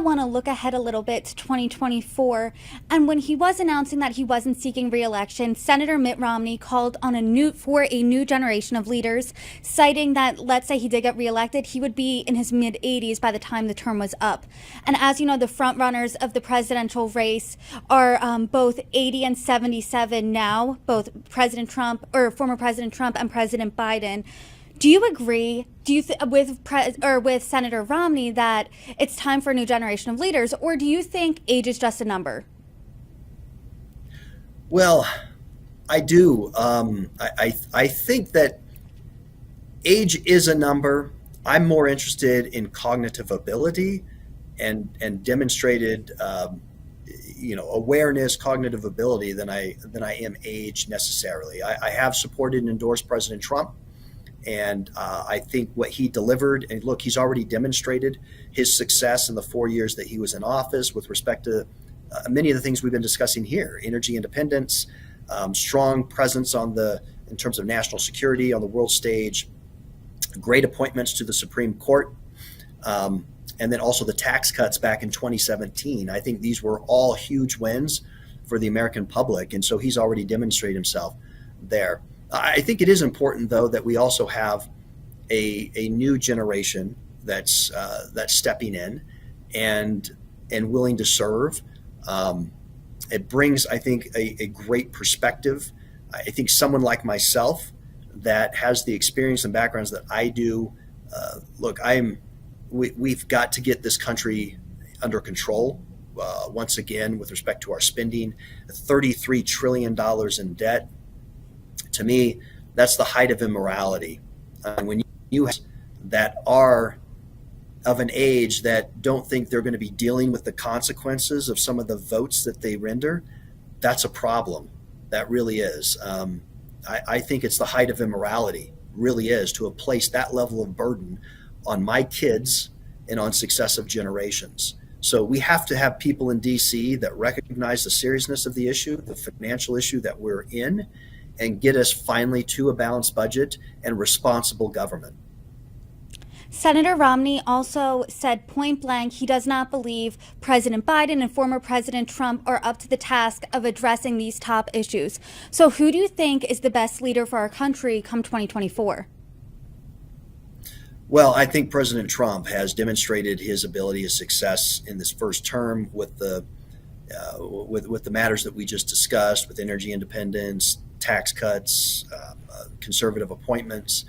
now want to look ahead a little bit to 2024. And when he was announcing that he wasn't seeking re-election, Senator Mitt Romney called on a new generation of leaders, citing that, let's say he did get re-elected, he would be in his mid-80s by the time the term was up. And as you know, the front runners of the presidential race are both 80 and 77 now, both President Trump or former President Trump and President Biden. Do you agree? Do you with Senator Romney that it's time for a new generation of leaders, or do you think age is just a number? Well, I do. I think that age is a number. I'm more interested in cognitive ability and demonstrated awareness, cognitive ability than I am age necessarily. I have supported and endorsed President Trump. And I think what he delivered, and look, he's already demonstrated his success in the 4 years that he was in office with respect to many of the things we've been discussing here: energy independence, strong presence in terms of national security on the world stage, great appointments to the Supreme Court, and then also the tax cuts back in 2017. I think these were all huge wins for the American public, and so he's already demonstrated himself there. I think it is important, though, that we also have a new generation that's stepping in and willing to serve. It brings, I think, a great perspective. I think someone like myself that has the experience and backgrounds that I do. We've got to get this country under control once again with respect to our spending. $33 trillion in debt. To me, that's the height of immorality. When you have that are of an age that don't think they're going to be dealing with the consequences of some of the votes that they render, that's a problem. That really is. I think it's the height of immorality, really is, to have placed that level of burden on my kids and on successive generations. So we have to have people in D.C. that recognize the seriousness of the issue, the financial issue that we're in, and get us finally to a balanced budget and responsible government. Senator Romney also said point blank he does not believe President Biden and former President Trump are up to the task of addressing these top issues. So who do you think is the best leader for our country come 2024? Well, I think President Trump has demonstrated his ability of success in this first term with the matters that we just discussed, with energy independence, tax cuts, conservative appointments,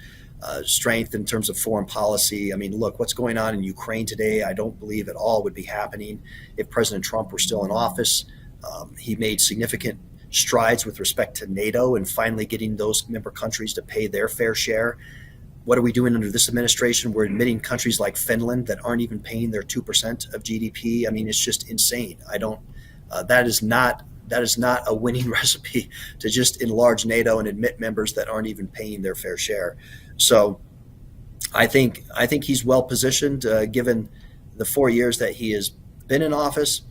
strength in terms of foreign policy. I mean, look, what's going on in Ukraine today, I don't believe at all would be happening if President Trump were still in office. He made significant strides with respect to NATO and finally getting those member countries to pay their fair share. What are we doing under this administration? We're admitting countries like Finland that aren't even paying their 2% of GDP. I mean, it's just insane. That is not a winning recipe to just enlarge NATO and admit members that aren't even paying their fair share. So I think he's well positioned given the 4 years that he has been in office.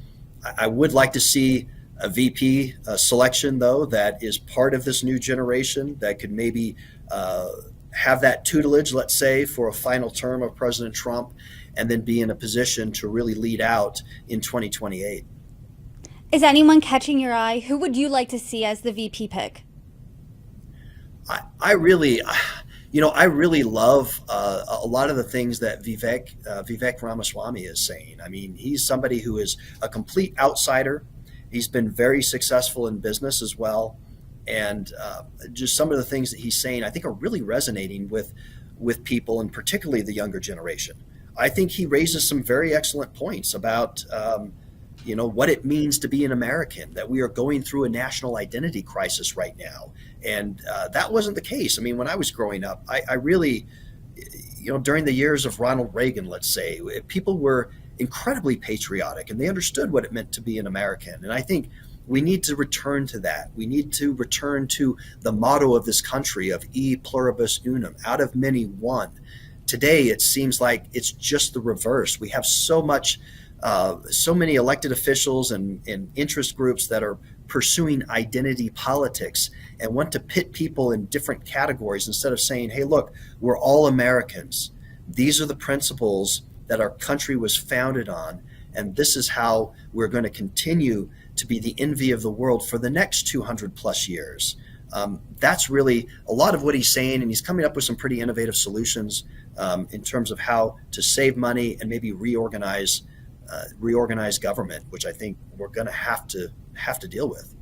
I would like to see a VP selection, though, that is part of this new generation that could maybe have that tutelage, let's say, for a final term of President Trump, and then be in a position to really lead out in 2028. Is anyone catching your eye? Who would you like to see as the VP pick? I really love a lot of the things that Vivek Ramaswamy is saying. I mean, he's somebody who is a complete outsider. He's been very successful in business as well. And just some of the things that he's saying, I think, are really resonating with people, and particularly the younger generation. I think he raises some very excellent points about what it means to be an American, that we are going through a national identity crisis right now. And that wasn't the case. I mean, when I was growing up, I really, during the years of Ronald Reagan, let's say, people were incredibly patriotic and they understood what it meant to be an American. And I think we need to return to that. We need to return to the motto of this country of e pluribus unum, out of many, one. Today, it seems like it's just the reverse. We have so many elected officials and interest groups that are pursuing identity politics and want to pit people in different categories instead of saying, hey, look, we're all Americans. These are the principles that our country was founded on, and this is how we're going to continue to be the envy of the world for the next 200 plus years. That's really a lot of what he's saying, and he's coming up with some pretty innovative solutions in terms of how to save money and maybe reorganize government, which I think we're going to have to deal with.